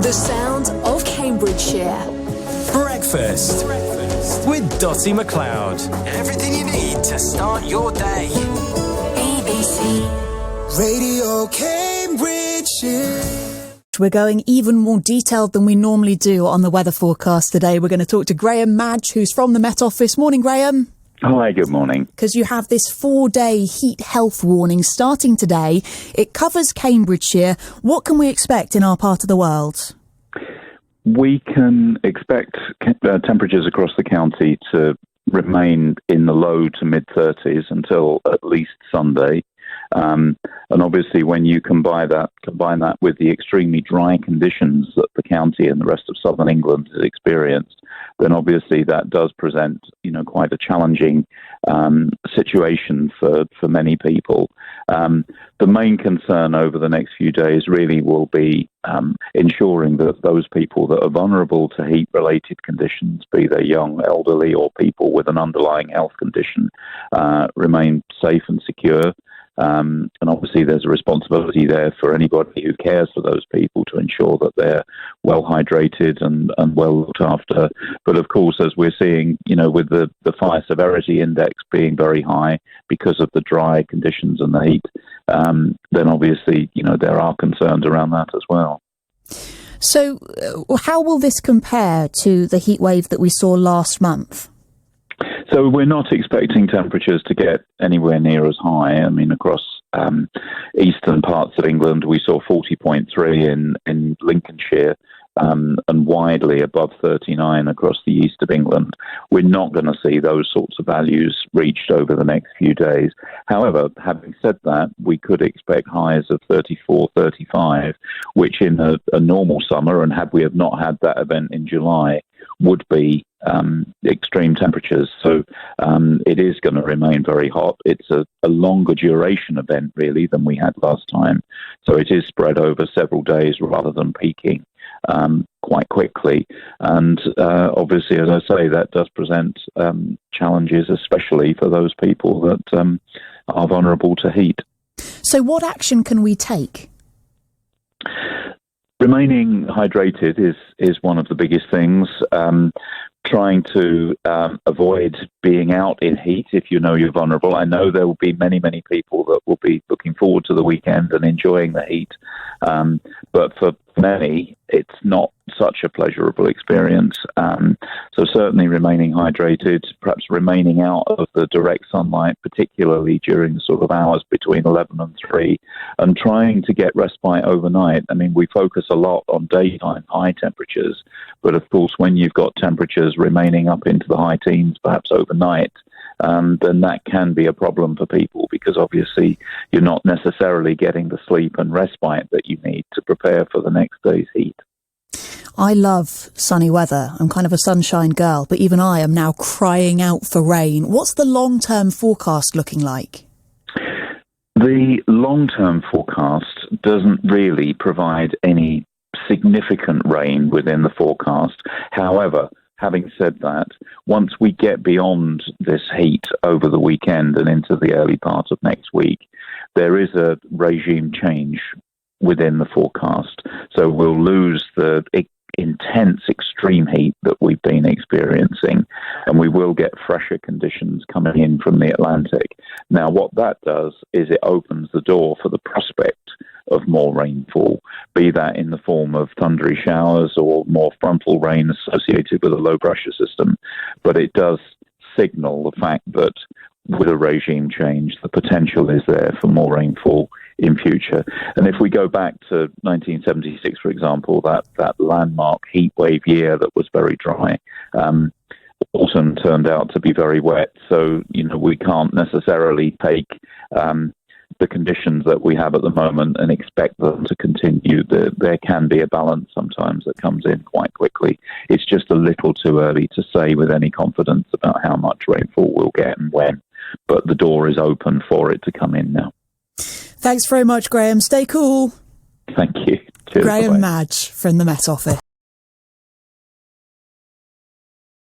The sound of Cambridgeshire. Breakfast with Dotty McLeod. Everything you need to start your day. BBC Radio Cambridgeshire. We're going even more detailed than we normally do on the weather forecast today. We're going to talk to Grahame Madge, who's from the Met Office. Morning, Grahame. Hi, good morning. Because you have this 4-day heat health warning starting today. It covers Cambridgeshire. What can we expect in our part of the world? We can expect temperatures across the county to remain in the low to mid-30s until at least Sunday. And obviously, when you combine that with the extremely dry conditions that the county and the rest of southern England has experienced, then obviously that does present, quite a challenging situation for many people. The main concern over the next few days really will be ensuring that those people that are vulnerable to heat-related conditions, be they young, elderly, or people with an underlying health condition, remain safe and secure. And obviously there's a responsibility there for anybody who cares for those people to ensure that they're well hydrated and well looked after. But of course, as we're seeing, with the fire severity index being very high because of the dry conditions and the heat, then obviously, there are concerns around that as well. So how will this compare to the heat wave that we saw last month? So we're not expecting temperatures to get anywhere near as high. I mean, across eastern parts of England, we saw 40.3 in Lincolnshire and widely above 39 across the east of England. We're not going to see those sorts of values reached over the next few days. However, having said that, we could expect highs of 34, 35, which in a normal summer, and had we have not had that event in July, would be extreme temperatures. So it is going to remain very hot. It's a longer duration event, really, than we had last time. So it is spread over several days rather than peaking quite quickly. And obviously, as I say, that does present challenges, especially for those people that are vulnerable to heat. So what action can we take? Remaining hydrated is one of the biggest things. Trying to avoid being out in heat if you know you're vulnerable. I know there will be many, many people that will be looking forward to the weekend and enjoying the heat. But for many, it's not such a pleasurable experience. So certainly remaining hydrated, perhaps remaining out of the direct sunlight, particularly during the sort of hours between 11 and 3, and trying to get respite overnight. I mean, we focus a lot on daytime high temperatures, but of course, when you've got temperatures remaining up into the high teens, perhaps overnight, then that can be a problem for people because obviously you're not necessarily getting the sleep and respite that you need to prepare for the next day's heat. I love sunny weather. I'm kind of a sunshine girl, but even I am now crying out for rain. What's the long-term forecast looking like? The long-term forecast doesn't really provide any significant rain within the forecast. However, having said that, once we get beyond this heat over the weekend and into the early part of next week, there is a regime change within the forecast. So we'll lose the intense extreme heat that we've been experiencing, and we will get fresher conditions coming in from the Atlantic. Now, what that does is it opens the door for the prospect of more rainfall, be that in the form of thundery showers or more frontal rain associated with a low pressure system. But it does signal the fact that with a regime change, the potential is there for more rainfall in future. And if we go back to 1976, for example, that landmark heat wave year that was very dry, autumn turned out to be very wet. So, we can't necessarily take the conditions that we have at the moment and expect them to continue. There can be a balance sometimes that comes in quite quickly. It's just a little too early to say with any confidence about how much rainfall we'll get and when, but the door is open for it to come in now. Thanks very much, Grahame. Stay cool. Thank you. Cheers. Grahame Bye-bye. Madge from the Met Office.